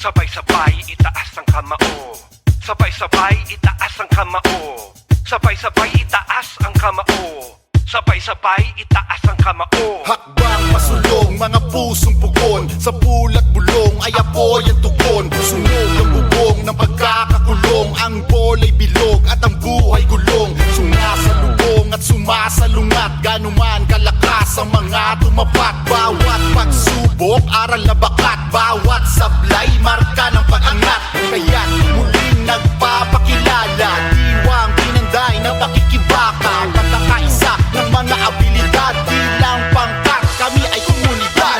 Sabay-sabay itaas ang kamao. Sabay-sabay itaas ang kamao. Sabay-sabay itaas ang kamao. Sabay-sabay itaas ang kamao. Hakbang pasulong, mga pusong pugon. Sa bulat bulong ay apoy ang tugon. Sunog ang bubong ng pagkakakulong. Ang bola'y bilog at ang buhay gulong. Sumasalubong at sumasalungat. Ganuman kalakas ang mga tumapat. Bawat pagsubok, aral na bakat. Bawat sablay, marka ng pag-angat. Kaya't muling nagpapakilala. Diwang pinanday ng pakikibaka. Pagkakaisa ng mga abilidad. Bilang pangkat, kami ay komunidad.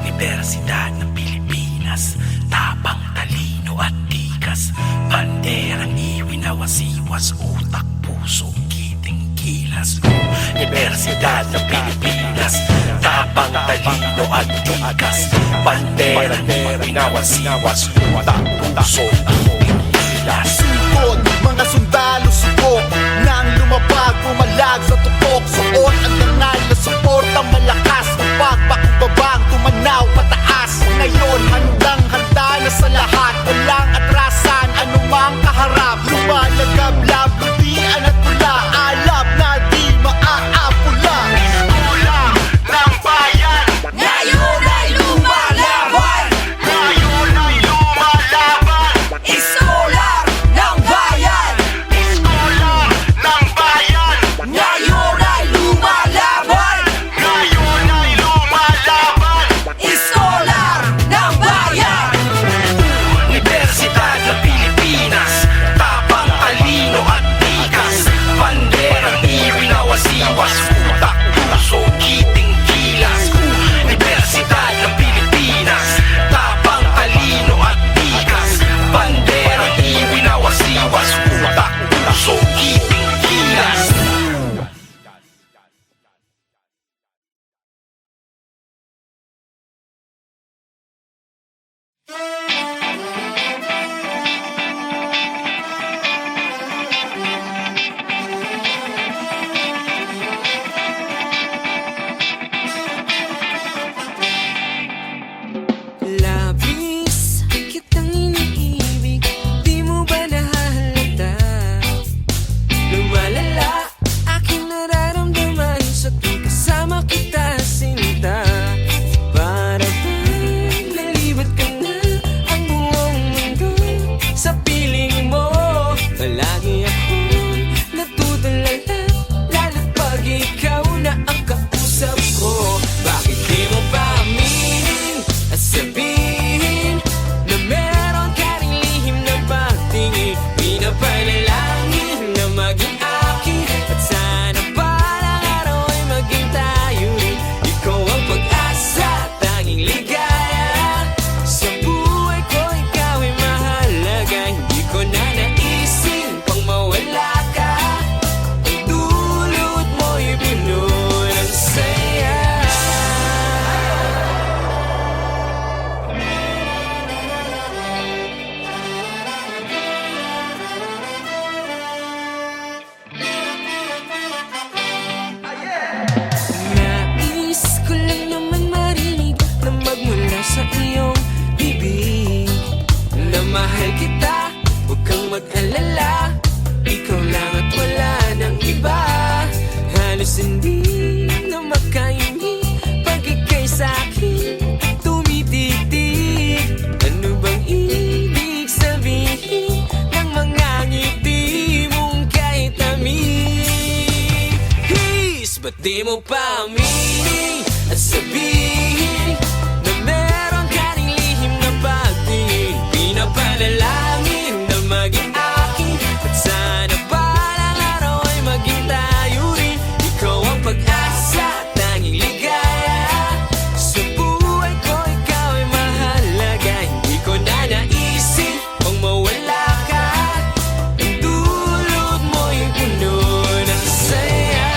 Universidad ng Pilipinas, tapang, talino at tikas. Banderang iwinawasiwas, utak, puso, kiting, kilas. Universidad ng Pilipinas, tapang, talino at tikas. Banderang iwinawasiwas, utak, puso, kiting, kilas. Sugod, mga sundalo subok nang lumabag, pumalag sa tukok. Suot ang dangal na suportang malakas. Pagpakumbabang, tumanaw pataas. Ngayon, handang-handa na sa lahat. Walang atrasan, anumang kaharap. Lumalagablab, lutian at pula. Alab na di maaapula. Iskola ng bayan, Ngayon ay lumalaban. ngayon ay lumalaban. Iskolar ng bayan. Iskola ng bayan, Ngayon ay lumalaban. ngayon ay lumalaban. Iskolar ng bayan. Universidad ng Pilipinas, tapang, talino at tikas. Banderang iwinawasiwas, utak, puso, kiting, kilas. Universidad ng Pilipinas, tapang, talino at tikas. Banderang iwinawasiwas, utak, puso, kiting, kilas. Labis kitang iniibig, di mo ba nahahalata? Lumalala aking nararamdaman sa tuwing kasama kita, sinta. Para bang nalibat ka na ang buong mundo sa piling mo. Palagi akong natutulala, lalo't pag ikaw na ang kausap ko. Bakit di mo pa aminin at sabihin na meron ka ring lihim na pagtingin? Pinapanalangin na maging akin at sana balang araw ay maging tayo rin. Ikaw ang pag-asa, tanging ligaya sa buhay ko, ikaw ay mahalaga. Hindi ko na naisip pang mawala ka. Ang dulot mo'y puno ng saya. Nais ko lang naman marinig na magmula sa iyong bibig na mahal kita, huwag kang mag-alala. Ikaw lang at wala nang iba. Halos hindi na makaimik pag ika'y sa'kin tumititig. Ano bang ibig sabihin ng mga ngiti mong kahit tamis? Ba't di mo pa aminin at sabihin na meron ka ring lihim na pagtingin? Pinapanalangin na maging akin at sana balang araw ay maging tayo rin. Ikaw ang pag-asa, tanging ligaya sa buhay ko, ikaw ay mahalaga. Hindi ko na naisip pang mawala ka. Ang dulot mo'y puno ng saya.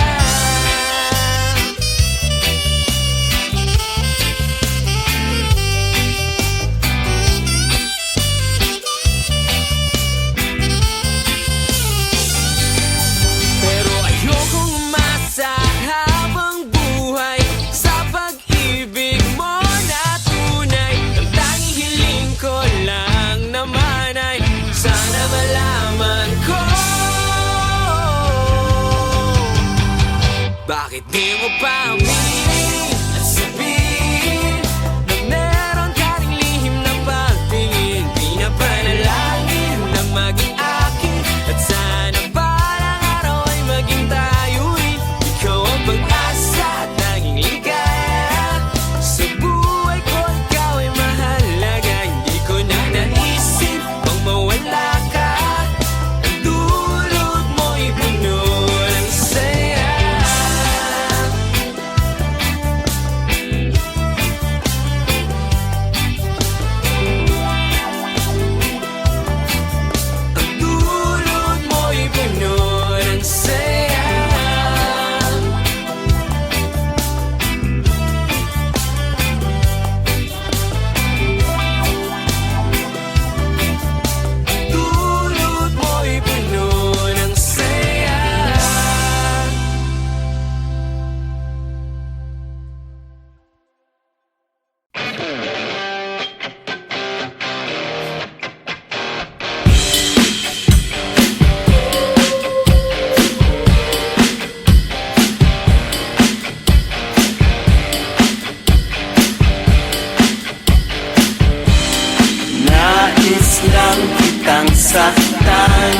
kitang saktan.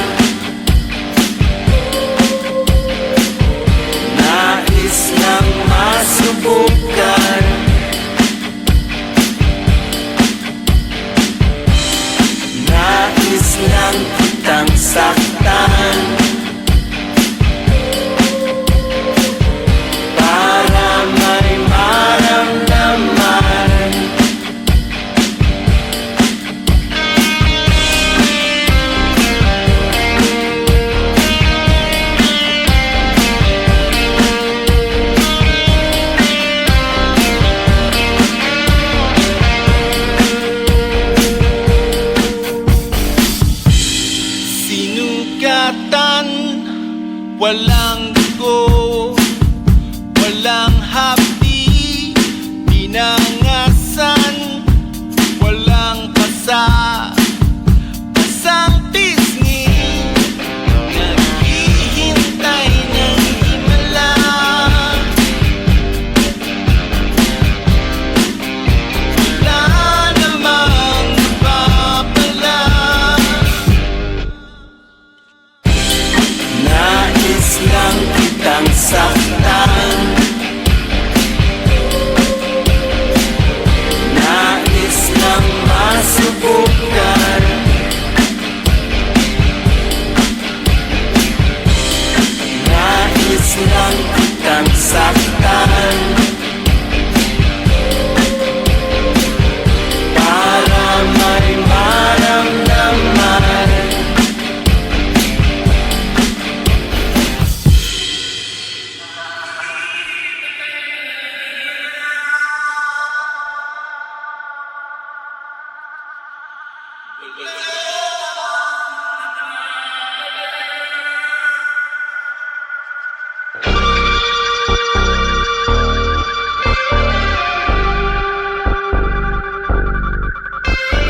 Nais lang masubukan. Nais lang kitang saktan. Para may maramdaman. Sinugatan, walang dugo, walang hapdi, pinangasan, walang pasa, pasang pisngi, naghihintay ng himala. Wala namang napapala. Nais lang kitang saktan. Nais lang masubukan. Nais lang kitang saktan. Para may maramdaman.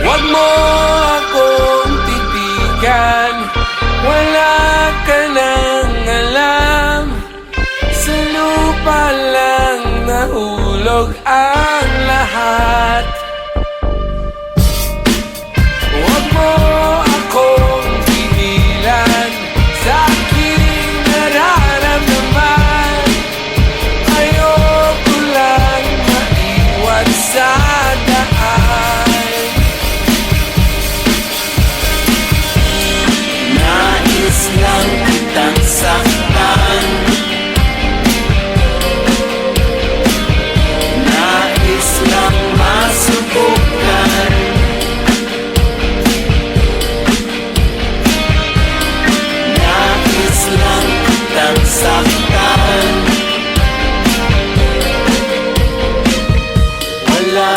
Huwag mo akong titigan, wala ka nang alam. Sa lupa lang nahulog ang lahat. Huwag mo akong pinilan sa aking nararamdaman. Ayoko lang maiwan sa daan. Nais lang kitang saktan. Nais lang masubukan. Nais lang kitang saktan. Wala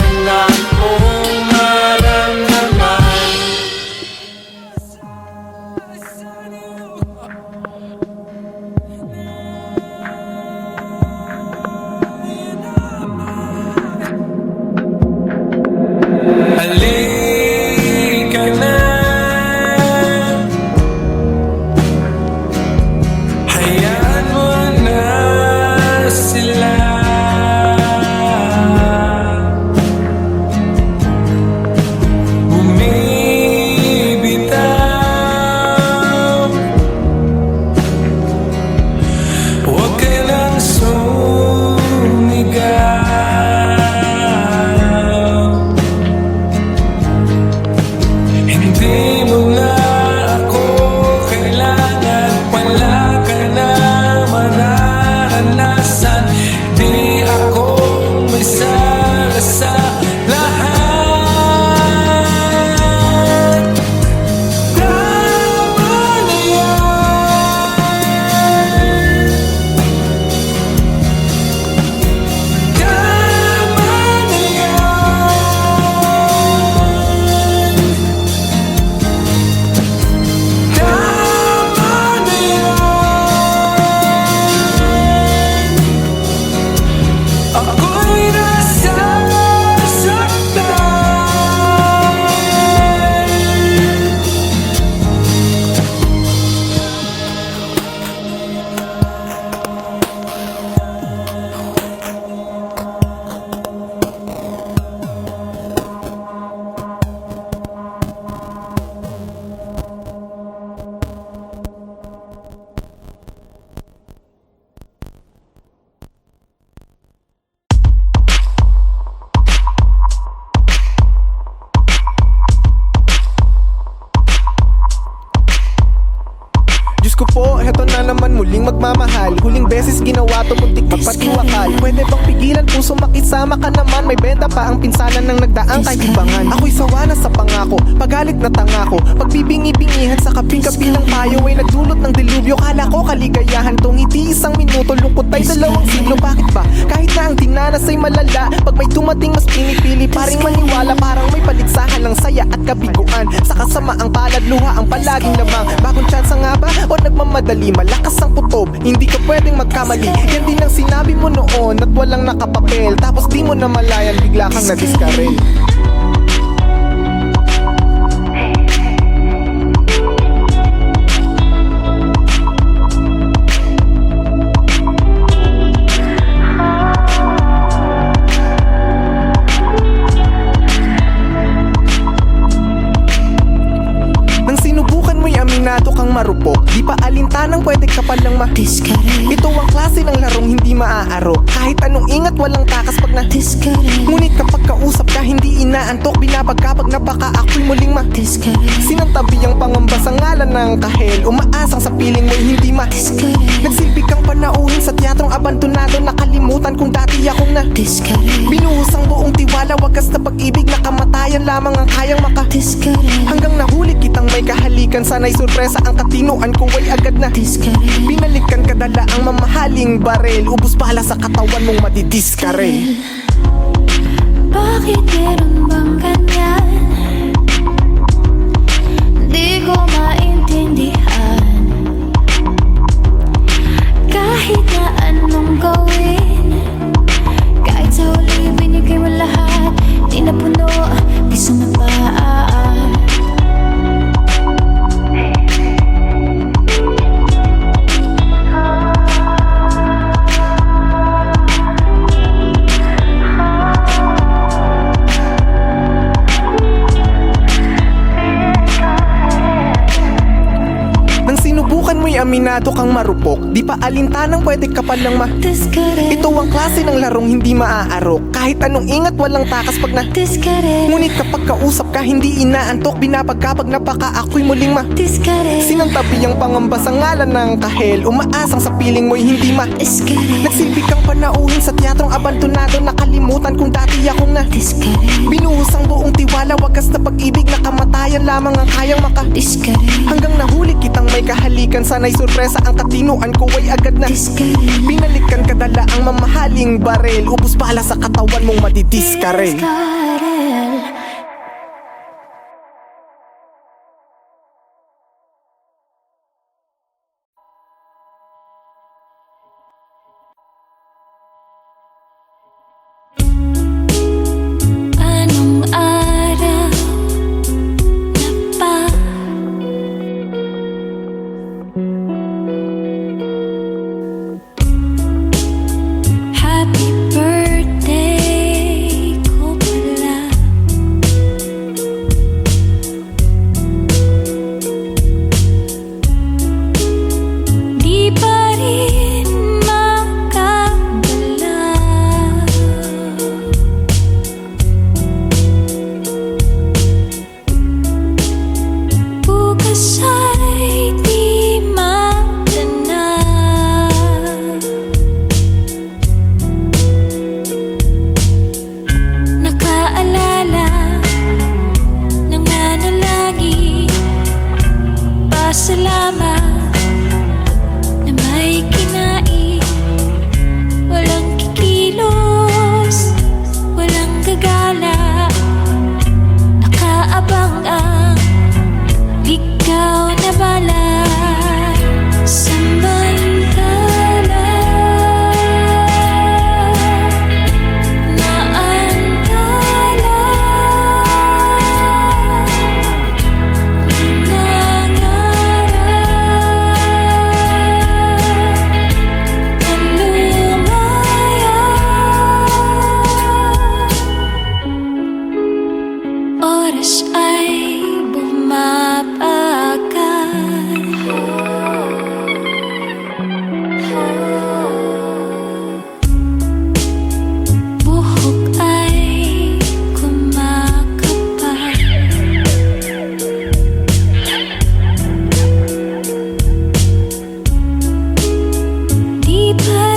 beses ginawa to, muntik magpatiwakal. Pwede bang pigilan puso makisama ka naman? May benta pa ang pinsanan ng nagdaang kaibibangan. Ako'y sawa na sa pangako, pagalit na tanga ko. Pagbibingi-bingihan sa kaping-kapi ng payo ay nagdulot ng dilubyo. Kala ko kaligayahan tong ngiti isang minuto, lungkot ay 2 siglo. Bakit ba? Kahit na ang dinanas ay malala, pag may dumating mas pinipili pa ring maniwala. Parang may paligsahan ng saya at kabiguan. Sa kasamaang palad, luha ang palaging lamang. Bagong tsansa nga ba? O nagmamadali? Malakas ang kutob, hindi ka pwedeng magkamali. Yan din ang sinabi mo noon at walang nakapapel. Tapos di mo na malayan, bigla kang nadiskarel. Aminado kang marupok, di pa alintanang pwede ka palang ma-discard. Ito ang klase ng larong hindi maaarok. Kahit anong ingat walang takas pag na-discard. Ngunit kapag kausap ka hindi inaantok, binabagkapag na baka ako'y muling ma-discard. Sinantabi ang pangamba sa ngalan ng kahel, umaasang sa piling mo'y hindi ma-discard. Nagsilbi kang panauhin sa teatrong abandonado, nakalimutan kung dati akong na-discard. Binuhos ang buong tiwala, wagas na pag-ibig na kamatayan lamang ang kayang maka-discard. Hanggang nahuli kitang may kahalikan, sana'y sorpresa ang katinuan ko ay agad na discard. Binalikan kadala ang mamahaling barel, ubus bala sa katawan mong madidiskarel. Bakit meron bang ganyan? Di ko maintindihan. Kahit na anong gawin, kahit sa huli binigay mo lahat, di na puno, di sumapaan. Aminado kang marupok, di pa alintanang pwede ka palang ma-discard. Ito ang klase ng larong hindi maaarok. Kahit anong ingat walang takas pag na-discard. Ngunit kapag kausap ka hindi inaantok, binabagkapag na baka ako'y muling ma-discard. Sinantabi ang pangamba sa ngalan ng kahel, umaasang sa piling mo'y hindi ma-discard. Nagsilbi kang panauhin sa teatrong abandonado, nakalimutan kung dati akong na-discard. Binuhos ang buong tiwala, wagas na pag-ibig na kamatayan lamang ang kayang maka-discard. Hanggang nahuli kitang may kahalikan, sana'y sorpresa ang katinuan ko ay agad na discard. Binalikan kadala ang mamahaling barel, ubus bala sa katawan mong madidiskarel. Anong araw na pa? Happy birthday ko pala. Di pa rin makagala. Bukas ay di magdana. Nakaalala ng manalangin, pasalamat na may kinain. Walang kikilos, walang gagala, nakaabang ang ikaw na balay. Samantala naantala, nangangarap na lumaya. Oras ay bumabagal, buhok ay kumakapal. Di pa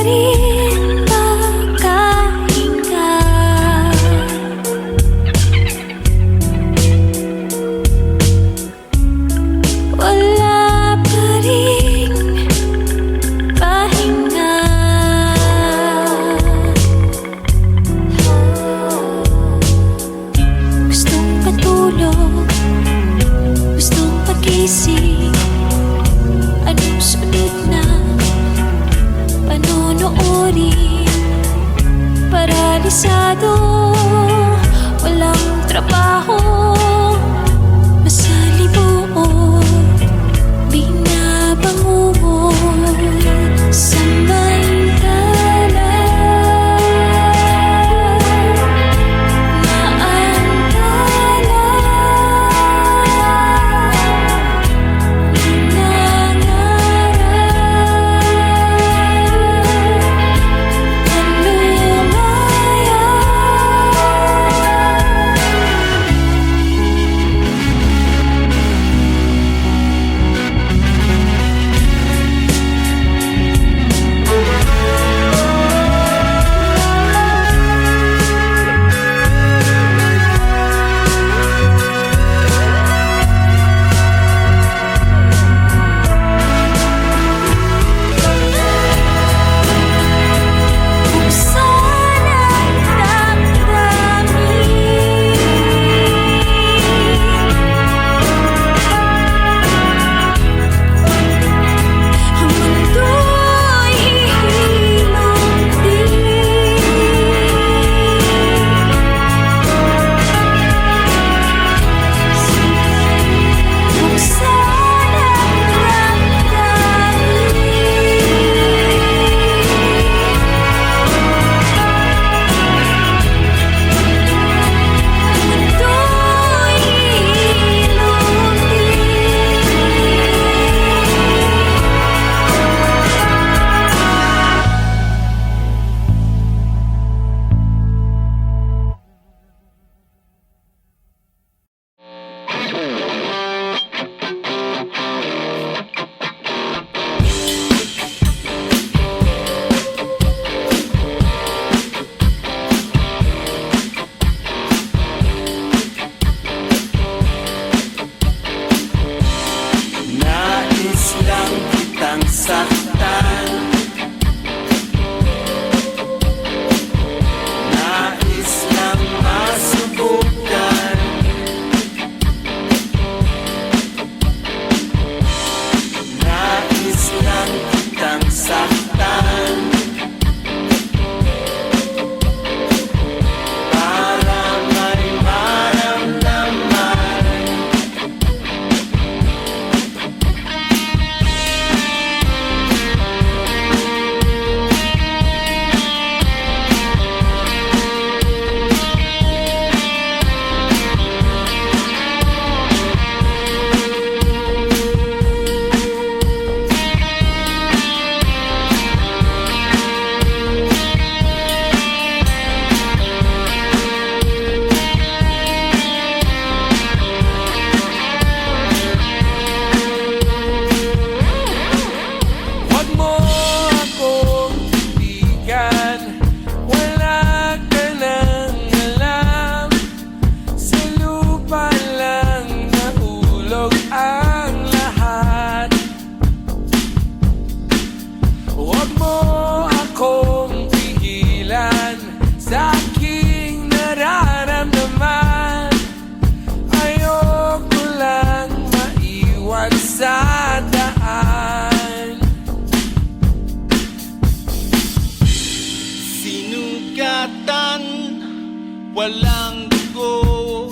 walang dugo,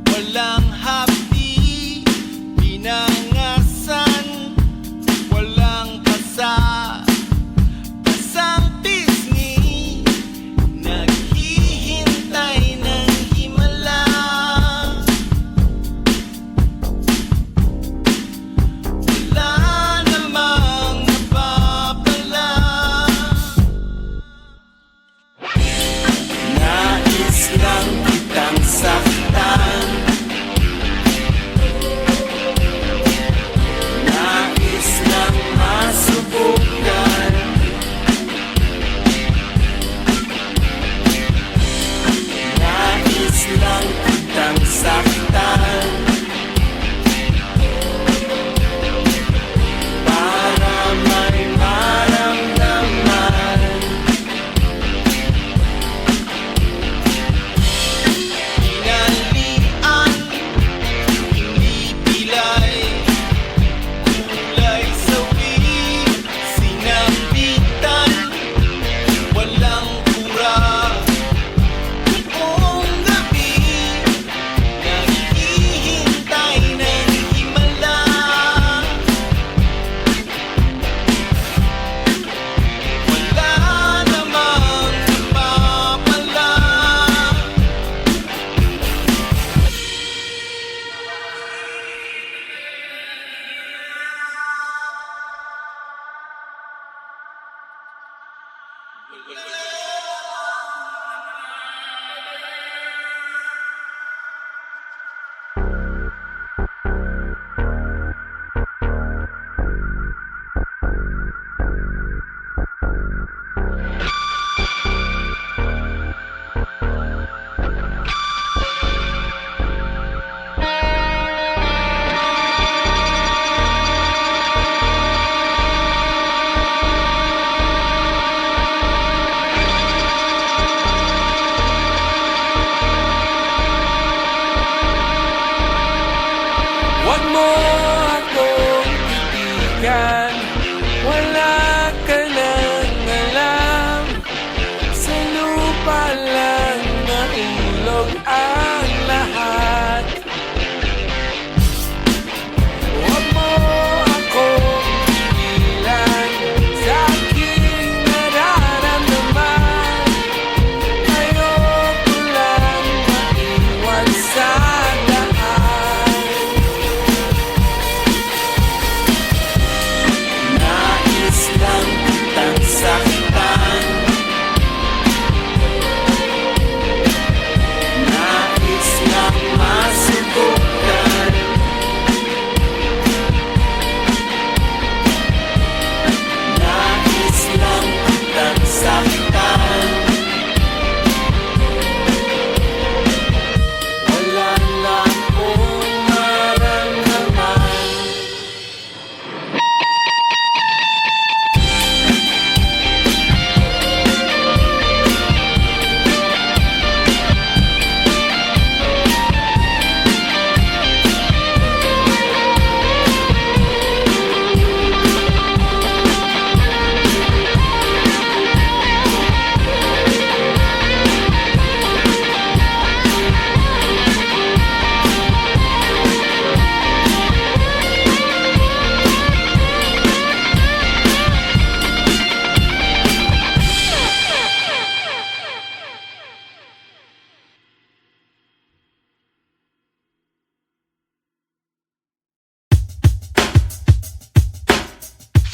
walang hapdi, pinangasan, walang kasa, kasang pisngi, naghihintay ng himala. Wala namang napapala. Nais lang kitang saktan, nais lang masubukan, nais lang kitang saktan, para may maramdaman. Pinalian, pinipilay, kulay sawi, sinabitan, walang kura. Buong gabi, naghihintay ng himala. Wala namang napapala. Huwag mo akong titigan, wala ka nang alam. Sa lupa lang nahulog ang lahat. Huwag mo akong tigilan sa aking nararamdaman. Ayoko lang maiwan sa daan. Nais lang kitang saktan, nais lang masubukan, nais lang kitang saktan, wala lang akong maramdaman.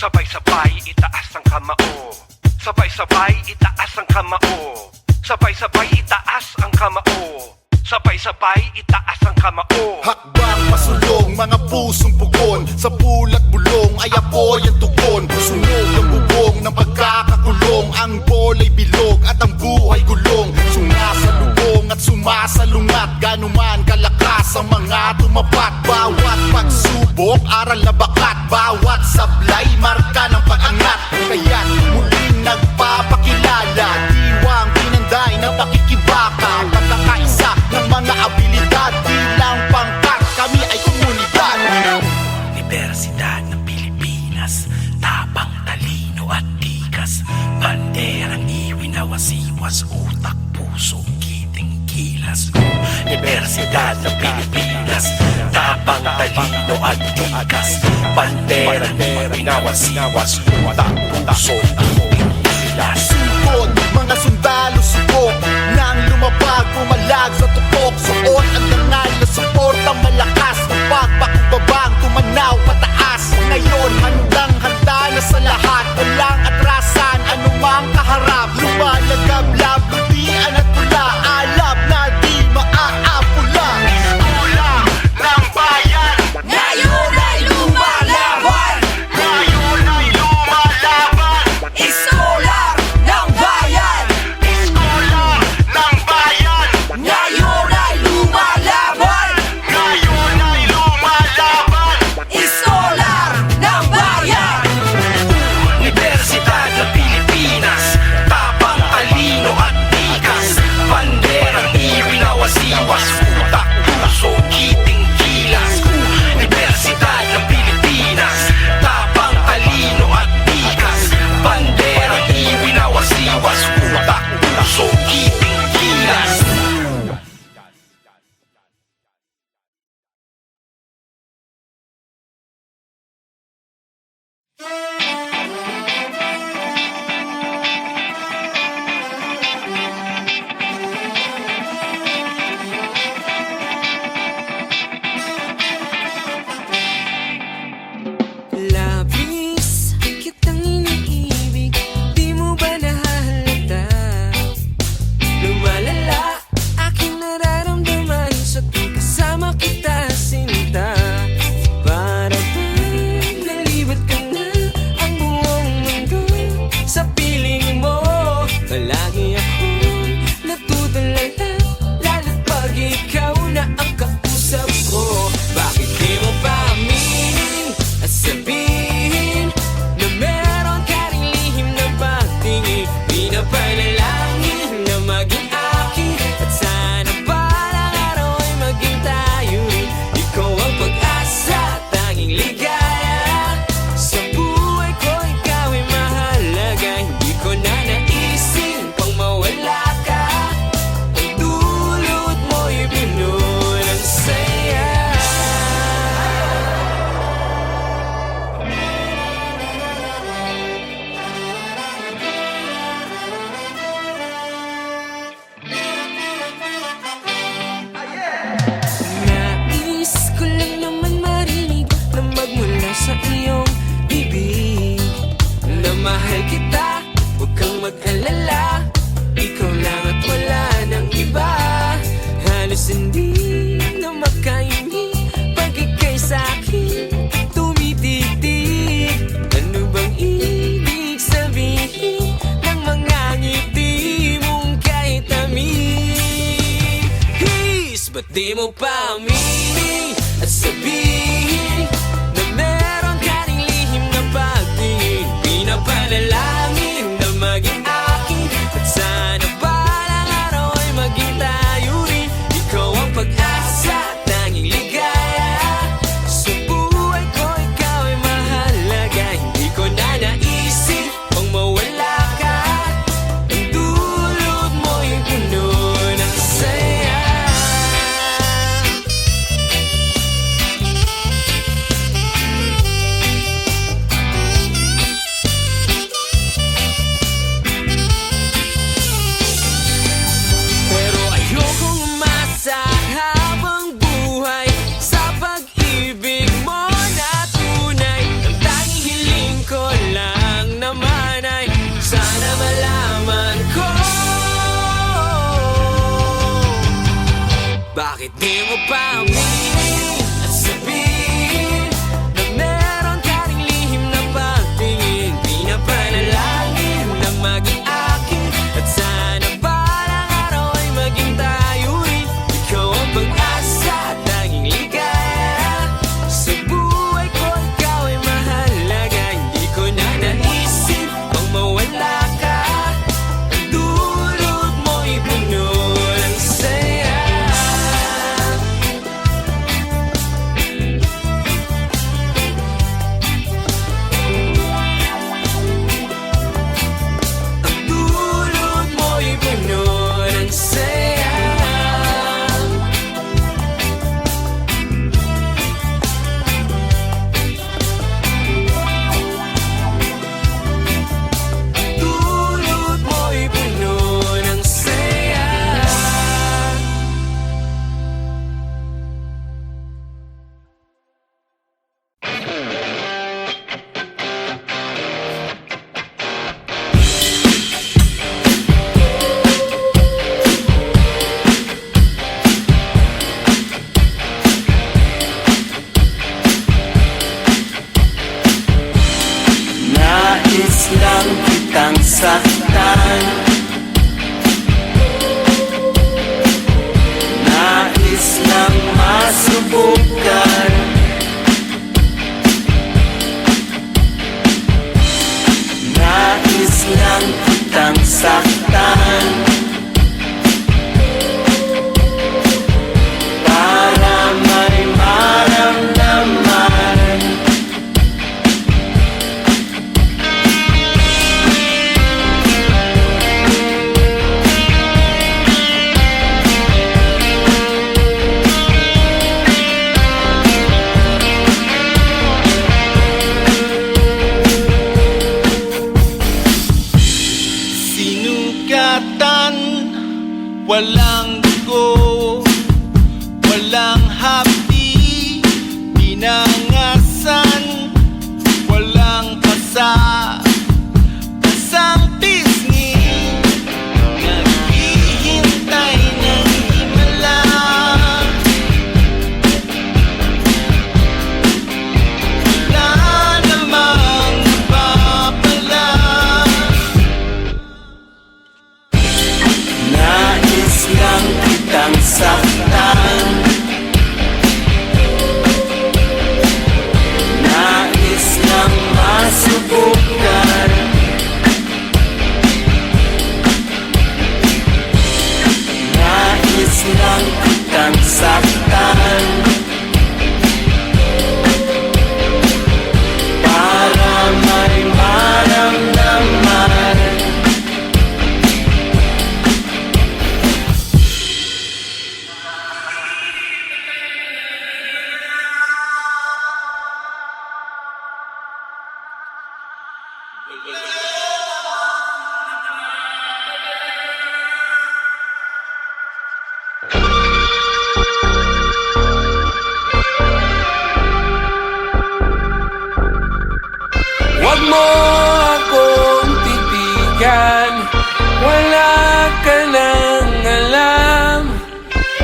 Sabay-sabay itaas ang kamao. Sabay-sabay itaas ang kamao. Sabay-sabay itaas ang kamao. Sabay-sabay itaas ang kamao. Hakbang pasulong, mga pusong pugon. Sa pulat bulong ay apoy ang tugon. Sunog ang bubong ng pagkakakulong. Ang bola'y bilog at ang buhay gulong. Sumasalubong at sumasalungat. Ganuman kalakas ang mga tumapat. Bawat pagsubok, aral na bakat. Bawat sablay, marka ng pag-angat. Kaya't muling nagpapakilala. Diwang pinanday ng pakikibaka. Pagkakaisa ng mga abilidad. Di lang pangkat, kami ay komunidad. Universidad ng Pilipinas, tapang, talino at tikas. Banderang iwinawasiwas, utak, puso, kiting, kilos. Pilipinas, Universidad ng Pilipinas. Tapang, talino at tikas, bandera, binawas-iwas, utak, puso, Pilipinas. Sugod, mga sundalo subok nang lumabag, pumalag sa tutok. Suot ang dangal na suportang malakas. Pagbakubabang, tumanaw pataas. Ngayon, handang-handa na sa lahat. Walang atrasan, anumang kaharap. Lumalagablab, lutian at pula. Alab na di maaapula. Iskola ng bayan, Ngayon ay lumalaban. ngayon ay lumalaban. Iskolar ng bayan. Iskola ng bayan, Ngayon ay lumalaban. ngayon ay lumalaban. Iskolar ng bayan. Universidad ng Pilipinas, tapang, talino at tikas, banderang iwinawas-iwas, utak, puso, kiting, kilas. Universidad ng Pilipinas, tapang, talino at tikas, banderang iwinawas-iwas, utak, puso, kiting, kilas. Labis kitang iniibig, di mo ba nahahalata? Lumalala aking nararamdaman sa tuwing kasama kita, sinta. Para bang nalibat ka na ang buong mundo sa piling mo. Palagi akong natutulala, lalo't pag ikaw na ang kausap ko. Bakit di mo pa aminin at sabihin na meron ka ring lihim na pagtingin? Pinapanalangin na maging akin at sana balang araw ay maging tayo rin. Ikaw ang pag-asa, tanging ligaya sa buhay ko, ikaw ay mahalaga. Hindi ko na naisip pang mawala ka. Ang dulot mo'y binuo ng saya. Nais ko lang naman marinig na magmula sa iyong bibig na mahal kita, huwag kang mag-alala. Ikaw lang at wala nang iba. Halos hindi na makaimik pag ika'y sa'kin tumititig. Ano bang ibig sabihin ng mga ngiti mong kahit tamis? Ba't di mo pa aminin at sabihin na meron ka ring lihim na pagtingin? Pinapanalangin na maging akin at sana balang araw ay maging tayo rin. Ikaw ang pag-asa, tanging ligaya sa buhay ko, ikaw ay mahalaga. Hindi ko na naisip pang mawala ka. Ang dulot mo'y puno ng saya. Pero ayokong umasa habang buhay sa pag-ibig mo na tunay. Ang tanging hiling ko lang naman ay sana malaman ko. Bakit di mo pa aminin at sabihin na meron ka ring lihim na pagtingin? Pinapanalangin na maging akin at sana balang araw ay maging tayo rin. Ikaw ang pag-asa, tanging ligaya sa buhay ko, ikaw ay mahalaga. Hindi ko na naisip pang mawala ka. Ang dulot mo'y puno ng saya. masubukan. Nais lang kitang saktan para may maramdaman. Sinugatan, walang dugo, walang hapdi, dinangasan, walang pasa, pasang pisngi, naghihintay ng himala. Wala namang mapapala. Nais lang kitang saktan, nais lang masubukan. Nais lang kitang saktan para may maramdaman. Huwag mo akong titigan, wala ka nang alam.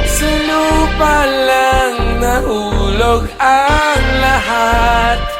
Sa lupa lang nahulog ang lahat.